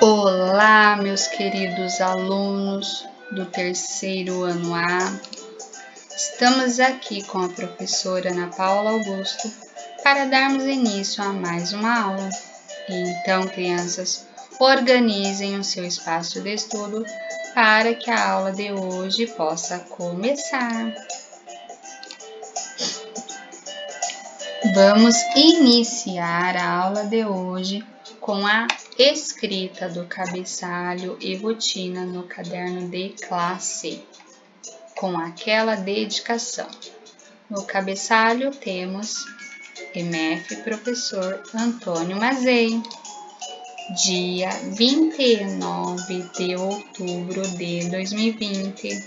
Olá, meus queridos alunos do terceiro ano A. Estamos aqui com a professora Ana Paula Augusto para darmos início a mais uma aula. Então, crianças, organizem o seu espaço de estudo para que a aula de hoje possa começar. Vamos iniciar a aula de hoje com a escrita do cabeçalho e rotina no caderno de classe, com aquela dedicação. No cabeçalho temos MF Professor Antônio Mazei, dia 29 de outubro de 2020.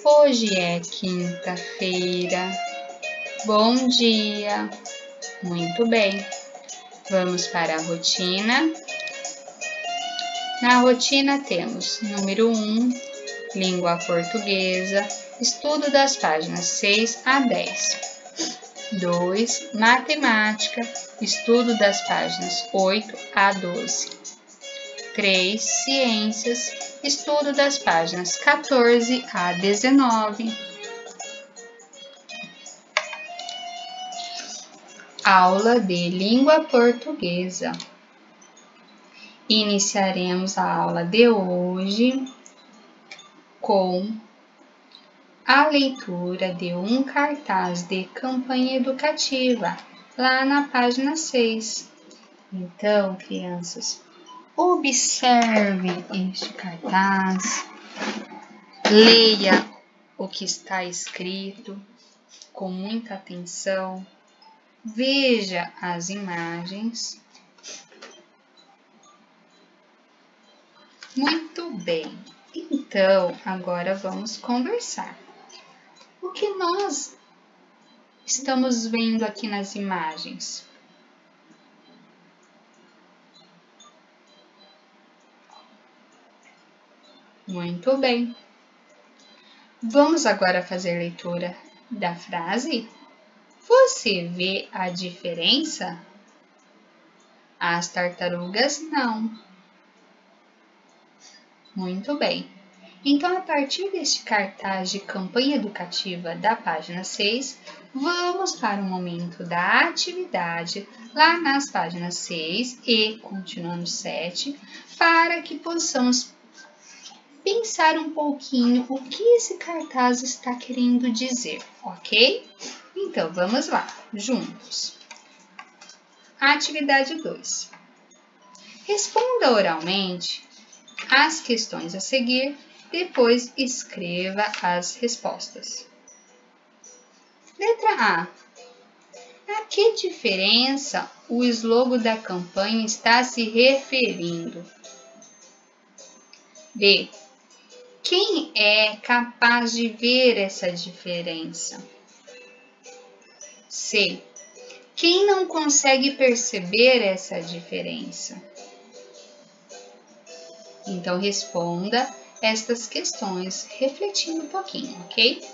Hoje é quinta-feira. Bom dia! Muito bem. Vamos para a rotina. Na rotina temos número 1, língua portuguesa, estudo das páginas 6 a 10. 2, matemática, estudo das páginas 8 a 12. 3, ciências, estudo das páginas 14 a 19. Aula de língua portuguesa. Iniciaremos a aula de hoje com a leitura de um cartaz de campanha educativa, lá na página 6. Então, crianças, observe este cartaz, leia o que está escrito com muita atenção. Veja as imagens. Muito bem. Então, agora vamos conversar. O que nós estamos vendo aqui nas imagens? Muito bem. Vamos agora fazer leitura da frase? Você vê a diferença? As tartarugas não. Muito bem. Então, a partir deste cartaz de campanha educativa da página 6, vamos para o momento da atividade lá nas páginas 6 e continuando 7, para que possamos pensar um pouquinho o que esse cartaz está querendo dizer, ok? Então, vamos lá, juntos. Atividade 2. Responda oralmente as questões a seguir, depois escreva as respostas. Letra A. A que diferença o slogan da campanha está se referindo? B. Quem é capaz de ver essa diferença? C. Quem não consegue perceber essa diferença? Então, responda estas questões refletindo um pouquinho, ok?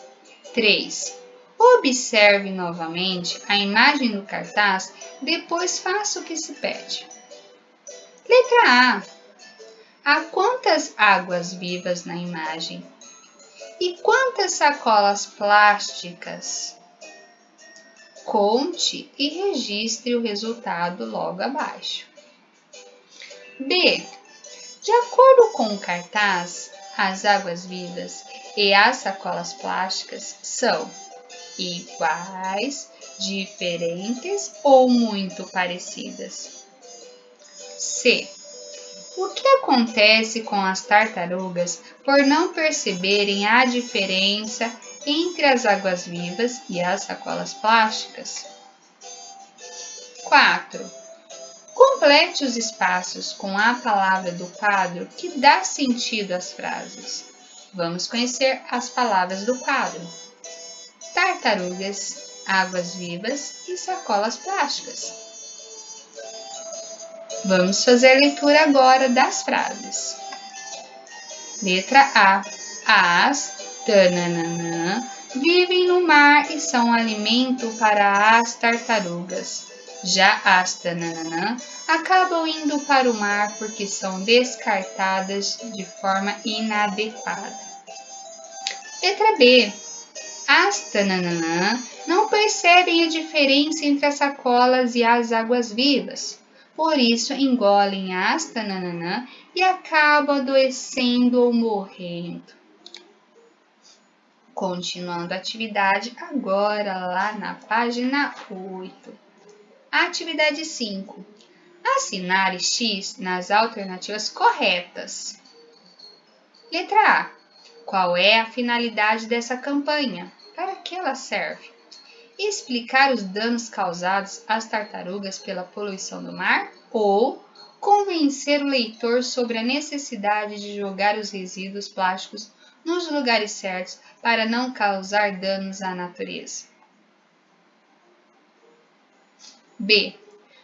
3. Observe novamente a imagem do cartaz, depois faça o que se pede. Letra A. Há quantas águas vivas na imagem? E quantas sacolas plásticas? Conte e registre o resultado logo abaixo. B. De acordo com o cartaz, as águas vivas e as sacolas plásticas são iguais, diferentes ou muito parecidas? C. O que acontece com as tartarugas por não perceberem a diferença entre as águas vivas e as sacolas plásticas? 4. Complete os espaços com a palavra do quadro que dá sentido às frases. Vamos conhecer as palavras do quadro: tartarugas, águas vivas e sacolas plásticas. Vamos fazer a leitura agora das frases. Letra A. As vivem no mar e são alimento para as tartarugas. Já as tananã acabam indo para o mar porque são descartadas de forma inadequada. Letra B. As tananã não percebem a diferença entre as sacolas e as águas-vivas. Por isso, engolem as tananã e acabam adoecendo ou morrendo. Continuando a atividade, agora lá na página 8. Atividade 5. Assinale X nas alternativas corretas. Letra A. Qual é a finalidade dessa campanha? Para que ela serve? Explicar os danos causados às tartarugas pela poluição do mar? Ou convencer o leitor sobre a necessidade de jogar os resíduos plásticos nos lugares certos para não causar danos à natureza? B.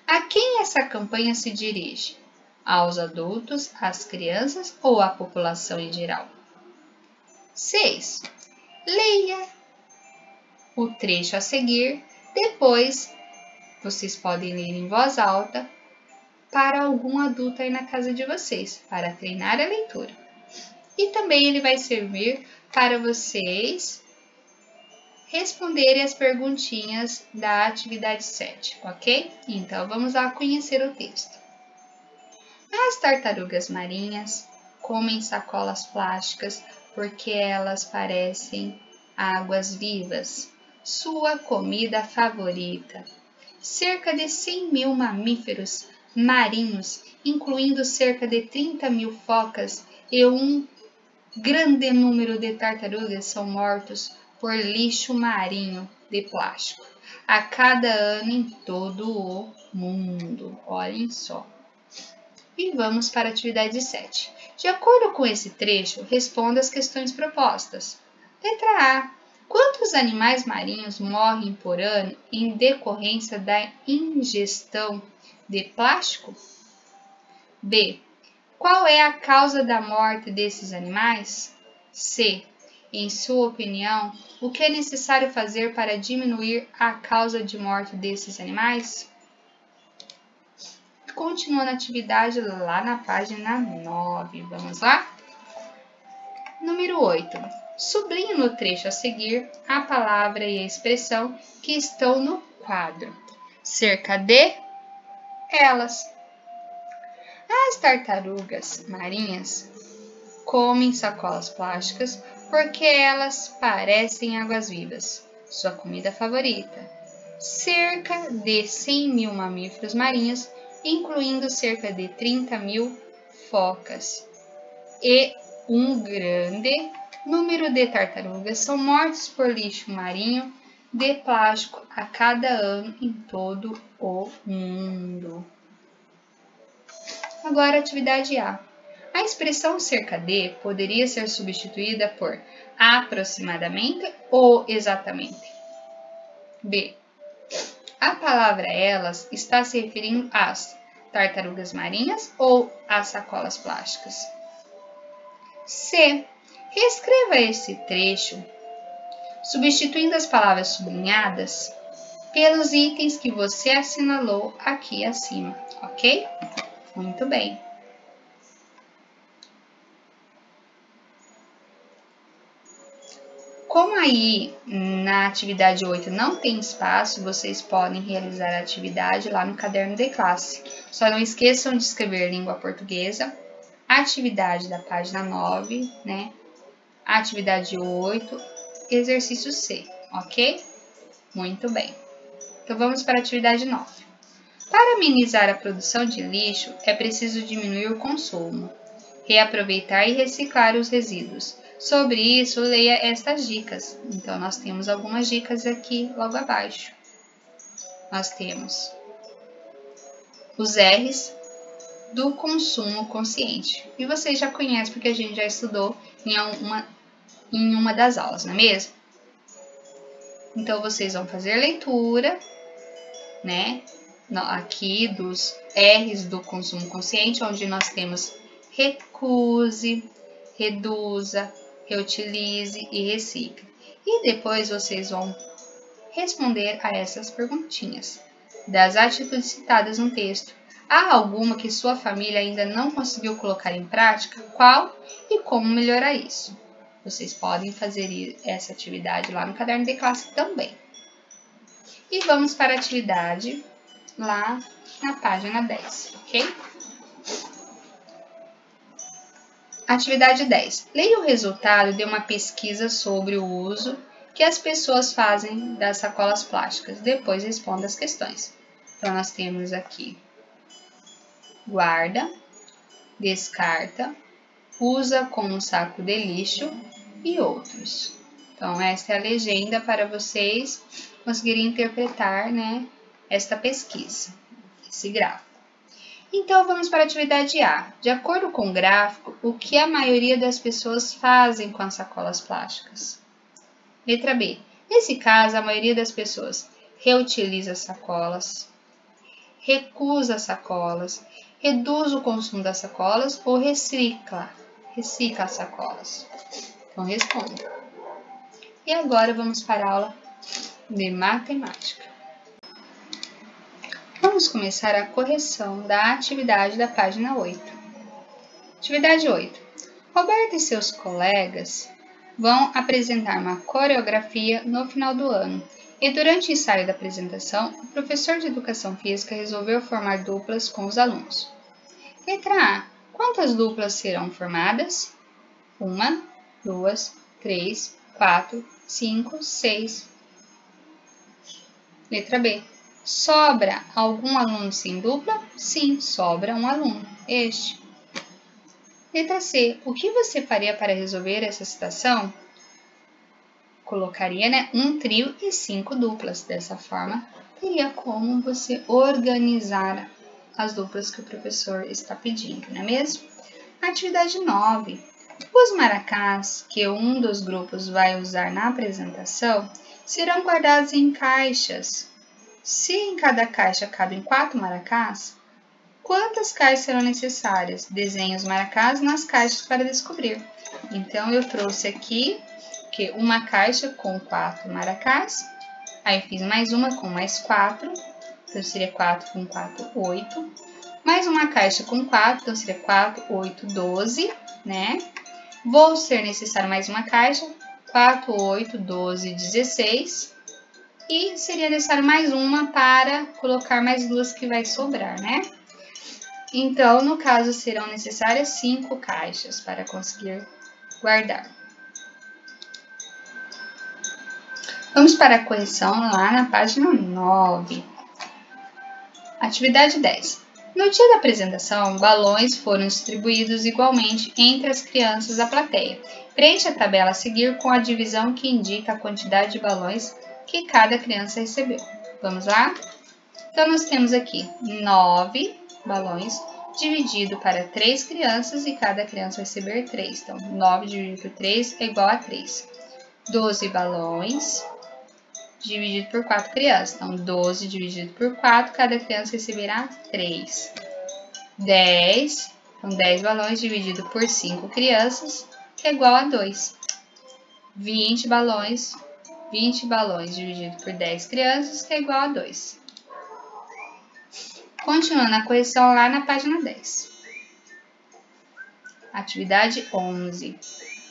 A quem essa campanha se dirige? Aos adultos, às crianças ou à população em geral? 6. Leia o trecho a seguir, depois vocês podem ler em voz alta para algum adulto aí na casa de vocês, para treinar a leitura. E também ele vai servir para vocês responderem as perguntinhas da atividade 7, ok? Então, vamos lá conhecer o texto. As tartarugas marinhas comem sacolas plásticas porque elas parecem águas vivas, sua comida favorita. Cerca de 100 mil mamíferos marinhos, incluindo cerca de 30 mil focas e um grande número de tartarugas, são mortos por lixo marinho de plástico a cada ano em todo o mundo. Olhem só. E vamos para a atividade 7. De acordo com esse trecho, responda as questões propostas. Letra A. Quantos animais marinhos morrem por ano em decorrência da ingestão de plástico? B. Qual é a causa da morte desses animais? C. Em sua opinião, o que é necessário fazer para diminuir a causa de morte desses animais? Continuando a atividade lá na página 9. Vamos lá? Número 8. Sublinhe no trecho a seguir a palavra e a expressão que estão no quadro. Cerca de elas. As tartarugas marinhas comem sacolas plásticas porque elas parecem águas-vivas, sua comida favorita. Cerca de 100 mil mamíferos marinhos, incluindo cerca de 30 mil focas, e um grande número de tartarugas são mortos por lixo marinho de plástico a cada ano em todo o mundo. Agora, atividade A. A expressão cerca de poderia ser substituída por aproximadamente ou exatamente. B. A palavra elas está se referindo às tartarugas marinhas ou às sacolas plásticas? C. Reescreva esse trecho, substituindo as palavras sublinhadas pelos itens que você assinalou aqui acima, ok? Muito bem. Como aí na atividade 8 não tem espaço, vocês podem realizar a atividade lá no caderno de classe. Só não esqueçam de escrever língua portuguesa, atividade da página 9, né? Atividade 8, exercício C, ok? Muito bem. Então vamos para a atividade 9. Para minimizar a produção de lixo, é preciso diminuir o consumo, reaproveitar e reciclar os resíduos. Sobre isso, leia estas dicas. Então, nós temos algumas dicas aqui logo abaixo. Nós temos os R's do consumo consciente. E vocês já conhecem, porque a gente já estudou em uma das aulas, não é mesmo? Então, vocês vão fazer leitura, né? Aqui dos R's do consumo consciente, onde nós temos recuse, reduza, reutilize e recicle. E depois vocês vão responder a essas perguntinhas. das atitudes citadas no texto, há alguma que sua família ainda não conseguiu colocar em prática? Qual e como melhorar isso? Vocês podem fazer essa atividade lá no caderno de classe também. E vamos para a atividade lá na página 10, ok? Atividade 10. Leia o resultado de uma pesquisa sobre o uso que as pessoas fazem das sacolas plásticas. Depois responda as questões. Então, nós temos aqui: guarda, descarta, usa como um saco de lixo e outros. Então, esta é a legenda para vocês conseguirem interpretar, né, esta pesquisa, esse gráfico. Então, vamos para a atividade A. De acordo com o gráfico, o que a maioria das pessoas fazem com as sacolas plásticas? Letra B. Nesse caso, a maioria das pessoas reutiliza sacolas, recusa sacolas, reduz o consumo das sacolas ou recicla as sacolas. Então, responda. E agora vamos para a aula de matemática. Vamos começar a correção da atividade da página 8. Atividade 8. Roberto e seus colegas vão apresentar uma coreografia no final do ano. E durante o ensaio da apresentação, o professor de educação física resolveu formar duplas com os alunos. Letra A. Quantas duplas serão formadas? 1, 2, 3, 4, 5, 6. Letra B. Sobra algum aluno sem dupla? Sim, sobra um aluno, este. Letra C. O que você faria para resolver essa situação? Colocaria, né, um trio e 5 duplas. Dessa forma, teria como você organizar as duplas que o professor está pedindo, não é mesmo? Atividade 9. Os maracás que um dos grupos vai usar na apresentação serão guardados em caixas. Se em cada caixa cabem 4 maracás, quantas caixas serão necessárias? Desenhe os maracás nas caixas para descobrir. Então, eu trouxe aqui que uma caixa com 4 maracás, aí eu fiz mais uma com mais 4, então seria 4 com 4, 8. Mais uma caixa com 4, então seria 4, 8, 12, né? Vou ser necessário mais uma caixa, 4, 8, 12, 16. E seria necessário mais uma para colocar mais 2 que vai sobrar, né? Então, no caso, serão necessárias 5 caixas para conseguir guardar. Vamos para a correção lá na página 9. Atividade 10. No dia da apresentação, balões foram distribuídos igualmente entre as crianças da plateia. Preencha a tabela a seguir com a divisão que indica a quantidade de balões que cada criança recebeu. Vamos lá? Então, nós temos aqui 9 balões dividido para 3 crianças e cada criança vai receber 3. Então, 9 dividido por 3 é igual a 3. 12 balões dividido por 4 crianças. Então, 12 dividido por 4, cada criança receberá 3. 10, então 10 balões dividido por 5 crianças, que é igual a 2. 20 balões dividido por 10 crianças, que é igual a 2. Continuando a correção lá na página 10. Atividade 11.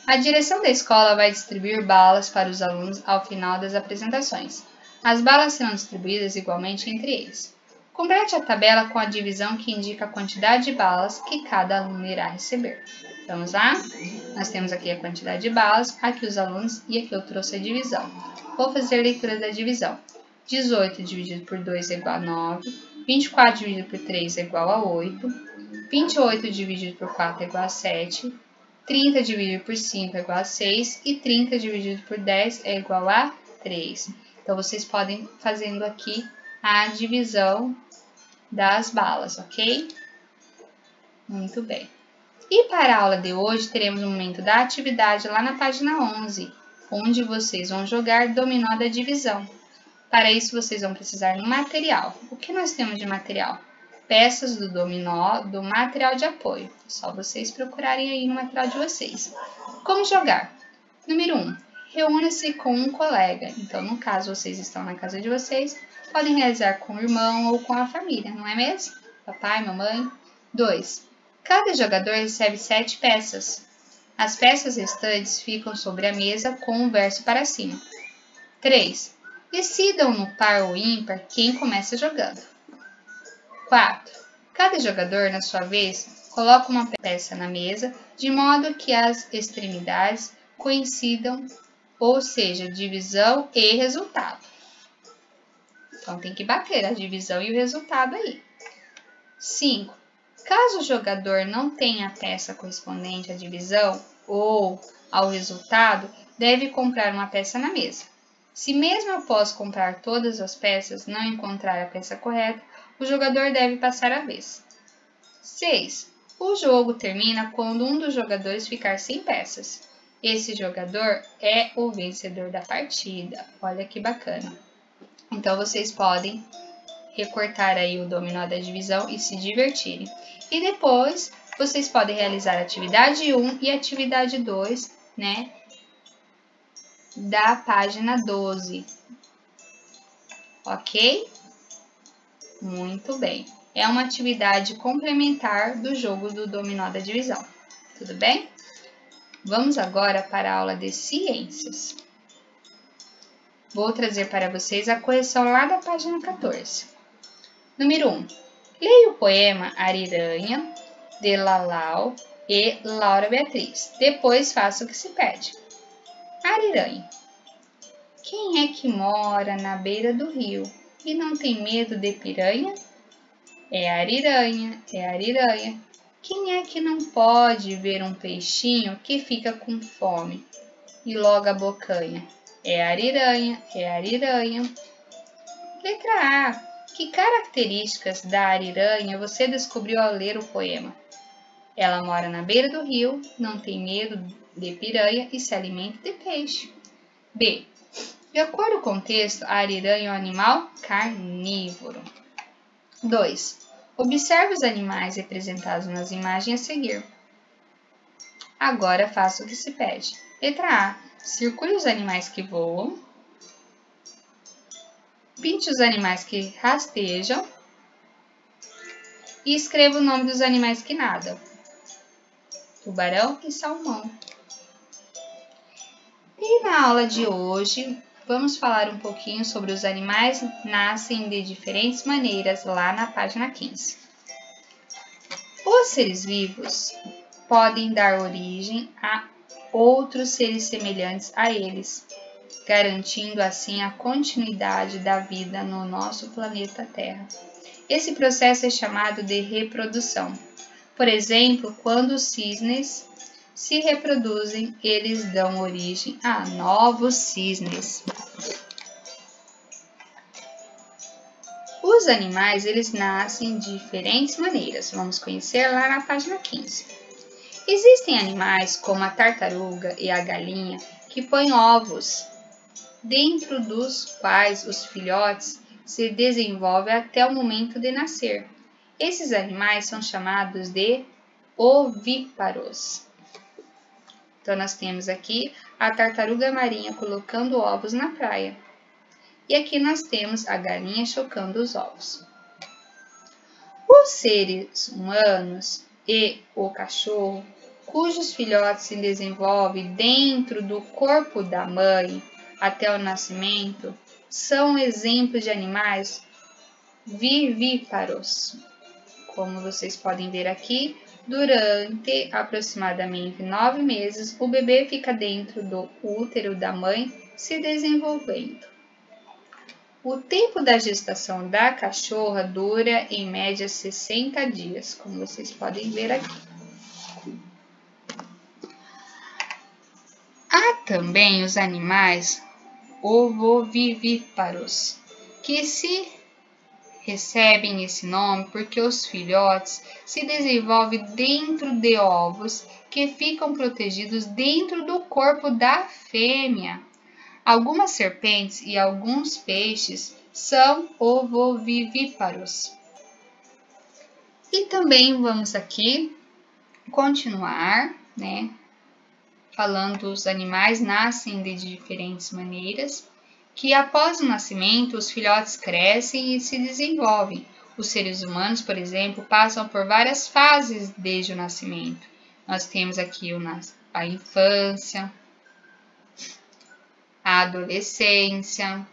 A direção da escola vai distribuir balas para os alunos ao final das apresentações. As balas serão distribuídas igualmente entre eles. Complete a tabela com a divisão que indica a quantidade de balas que cada aluno irá receber. Vamos lá? Nós temos aqui a quantidade de balas, aqui os alunos e aqui eu trouxe a divisão. Vou fazer a leitura da divisão. 18 dividido por 2 é igual a 9, 24 dividido por 3 é igual a 8, 28 dividido por 4 é igual a 7, 30 dividido por 5 é igual a 6 e 30 dividido por 10 é igual a 3. Então, vocês podem fazendo aqui a divisão das balas, ok? Muito bem. E para a aula de hoje, teremos um momento da atividade lá na página 11, onde vocês vão jogar dominó da divisão. Para isso, vocês vão precisar de um material. O que nós temos de material? Peças do dominó do material de apoio. É só vocês procurarem aí no material de vocês. Como jogar? Número 1. reúna-se com um colega. Então, no caso, vocês estão na casa de vocês, podem realizar com o irmão ou com a família, não é mesmo? Papai, mamãe. 2. Cada jogador recebe 7 peças. As peças restantes ficam sobre a mesa com o verso para cima. 3. Decidam no par ou ímpar quem começa jogando. 4. Cada jogador, na sua vez, coloca uma peça na mesa, de modo que as extremidades coincidam, ou seja, divisão e resultado. Então, tem que bater a divisão e o resultado aí. 5. Caso o jogador não tenha a peça correspondente à divisão ou ao resultado, deve comprar uma peça na mesa. Se mesmo após comprar todas as peças não encontrar a peça correta, o jogador deve passar a vez. 6. O jogo termina quando um dos jogadores ficar sem peças. Esse jogador é o vencedor da partida. Olha que bacana. Então, vocês podem recortar aí o dominó da divisão e se divertirem. E depois, vocês podem realizar a atividade 1 e a atividade 2, né, da página 12. Ok? Muito bem. É uma atividade complementar do jogo do dominó da divisão. Tudo bem? Vamos agora para a aula de ciências. Vou trazer para vocês a correção lá da página 14. Número 1. Leia o poema Ariranha, de Lalau e Laura Beatriz. Depois faça o que se pede. Ariranha. Quem é que mora na beira do rio e não tem medo de piranha? É a ariranha, é a ariranha. Quem é que não pode ver um peixinho que fica com fome e logo abocanha? É a ariranha, é a ariranha. Letra A. Que características da ariranha você descobriu ao ler o poema? Ela mora na beira do rio, não tem medo de piranha e se alimenta de peixe. B. De acordo com o texto, a ariranha é um animal carnívoro. 2. Observe os animais representados nas imagens a seguir. Agora faça o que se pede. Letra A. Circule os animais que voam. Pinte os animais que rastejam. E escreva o nome dos animais que nadam. Tubarão e salmão. E na aula de hoje, vamos falar um pouquinho sobre os animais nascem de diferentes maneiras, lá na página 15. Os seres vivos podem dar origem a outros seres semelhantes a eles, garantindo assim a continuidade da vida no nosso planeta Terra. Esse processo é chamado de reprodução. Por exemplo, quando os cisnes se reproduzem, eles dão origem a novos cisnes. Os animais, eles nascem de diferentes maneiras. Vamos conhecer lá na página 15. Existem animais como a tartaruga e a galinha que põem ovos, dentro dos quais os filhotes se desenvolvem até o momento de nascer. Esses animais são chamados de ovíparos. Então, nós temos aqui a tartaruga marinha colocando ovos na praia. E aqui nós temos a galinha chocando os ovos. Os seres humanos e o cachorro, cujos filhotes se desenvolvem dentro do corpo da mãe até o nascimento, são exemplos de animais vivíparos. Como vocês podem ver aqui, durante aproximadamente 9 meses, o bebê fica dentro do útero da mãe se desenvolvendo. O tempo da gestação da cachorra dura em média 60 dias, como vocês podem ver aqui. Há também os animais ovovivíparos, que se recebem esse nome porque os filhotes se desenvolvem dentro de ovos que ficam protegidos dentro do corpo da fêmea. Algumas serpentes e alguns peixes são ovovivíparos. E também vamos aqui continuar, falando os animais nascem de diferentes maneiras, que após o nascimento os filhotes crescem e se desenvolvem. Os seres humanos, por exemplo, passam por várias fases desde o nascimento. Nós temos aqui a infância, a adolescência,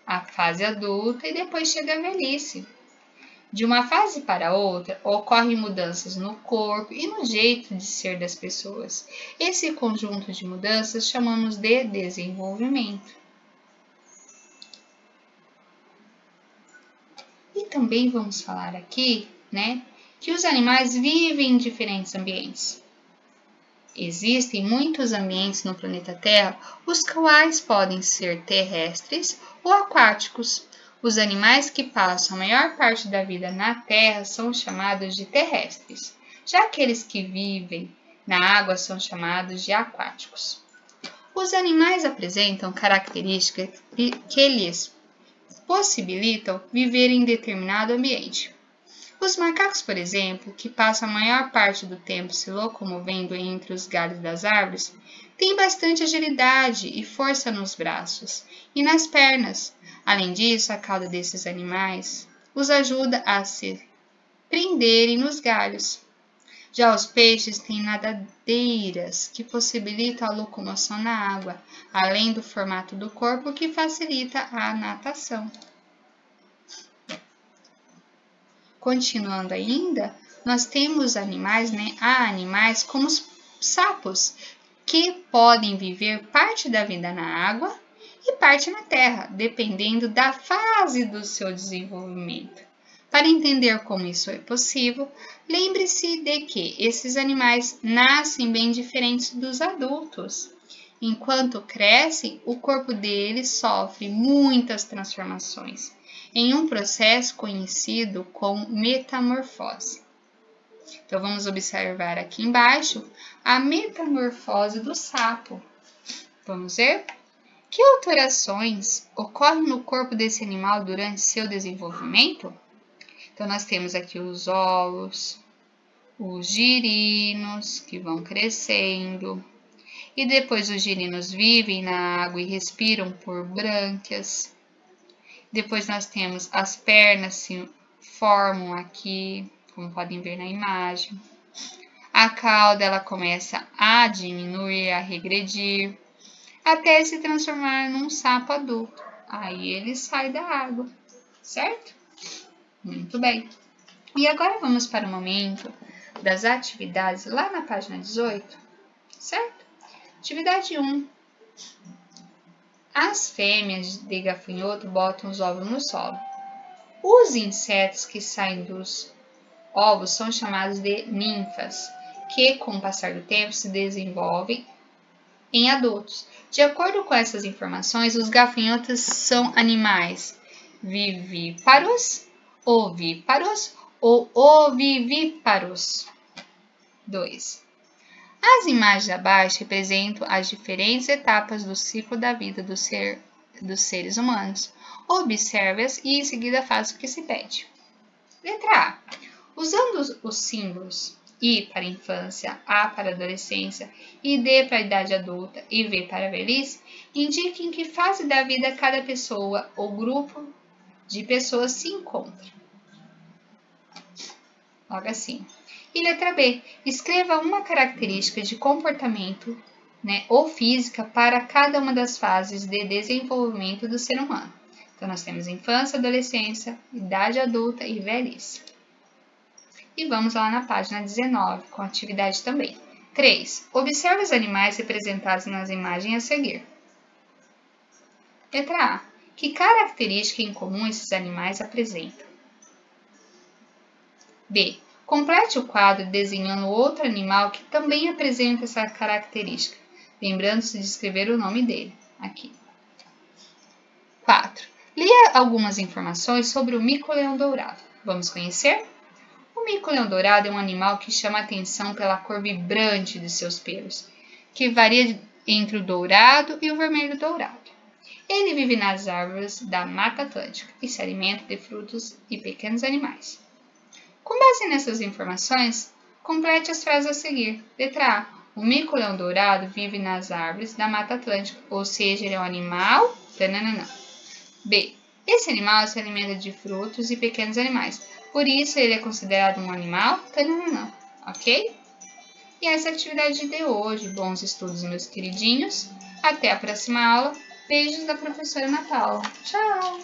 a fase adulta e depois chega a velhice. De uma fase para outra, ocorrem mudanças no corpo e no jeito de ser das pessoas. Esse conjunto de mudanças chamamos de desenvolvimento. E também vamos falar aqui, que os animais vivem em diferentes ambientes. Existem muitos ambientes no planeta Terra, os quais podem ser terrestres ou aquáticos. Os animais que passam a maior parte da vida na Terra são chamados de terrestres, já aqueles que vivem na água são chamados de aquáticos. Os animais apresentam características que lhes possibilitam viver em determinado ambiente. Os macacos, por exemplo, que passam a maior parte do tempo se locomovendo entre os galhos das árvores, têm bastante agilidade e força nos braços e nas pernas. Além disso, a cauda desses animais os ajuda a se prenderem nos galhos. Já os peixes têm nadadeiras que possibilitam a locomoção na água, além do formato do corpo que facilita a natação. Continuando ainda, nós temos animais, há animais como os sapos, que podem viver parte da vida na água e parte na terra, dependendo da fase do seu desenvolvimento. Para entender como isso é possível, lembre-se de que esses animais nascem bem diferentes dos adultos. Enquanto crescem, o corpo deles sofre muitas transformações, em um processo conhecido como metamorfose. Então, vamos observar aqui embaixo a metamorfose do sapo. Vamos ver? Que alterações ocorrem no corpo desse animal durante seu desenvolvimento? Então, nós temos aqui os ovos, os girinos que vão crescendo, e depois os girinos vivem na água e respiram por brânquias. Depois nós temos as pernas se formam aqui, como podem ver na imagem. A cauda ela começa a diminuir, a regredir, até se transformar num sapo adulto. Aí ele sai da água, certo? Muito bem. E agora vamos para o momento das atividades lá na página 18, certo? Atividade 1. As fêmeas de gafanhoto botam os ovos no solo. Os insetos que saem dos ovos são chamados de ninfas, que com o passar do tempo se desenvolvem em adultos. De acordo com essas informações, os gafanhotos são animais vivíparos, ovíparos ou ovivíparos. 2. As imagens abaixo representam as diferentes etapas do ciclo da vida dos seres humanos. Observe-as e em seguida faça o que se pede. Letra A. Usando os símbolos I para a infância, A para a adolescência e D para a idade adulta e V para a velhice, indique em que fase da vida cada pessoa ou grupo de pessoas se encontra. Logo assim. E letra B. Escreva uma característica de comportamento, ou física para cada uma das fases de desenvolvimento do ser humano. Então, nós temos infância, adolescência, idade adulta e velhice. E vamos lá na página 19, com atividade também. 3. Observe os animais representados nas imagens a seguir. Letra A. Que característica em comum esses animais apresentam? B. Complete o quadro desenhando outro animal que também apresenta essa característica, lembrando-se de escrever o nome dele, aqui. 4. Leia algumas informações sobre o mico-leão-dourado. Vamos conhecer? O mico-leão-dourado é um animal que chama a atenção pela cor vibrante de seus pelos, que varia entre o dourado e o vermelho-dourado. Ele vive nas árvores da Mata Atlântica e se alimenta de frutos e pequenos animais. Com base nessas informações, complete as frases a seguir. Letra A. O mico-leão-dourado vive nas árvores da Mata Atlântica, ou seja, ele é um animal... Tananana. B. Esse animal se alimenta de frutos e pequenos animais, por isso ele é considerado um animal... Tananana. Ok? E essa é a atividade de hoje. Bons estudos, meus queridinhos. Até a próxima aula. Beijos da professora Ana Paula. Tchau!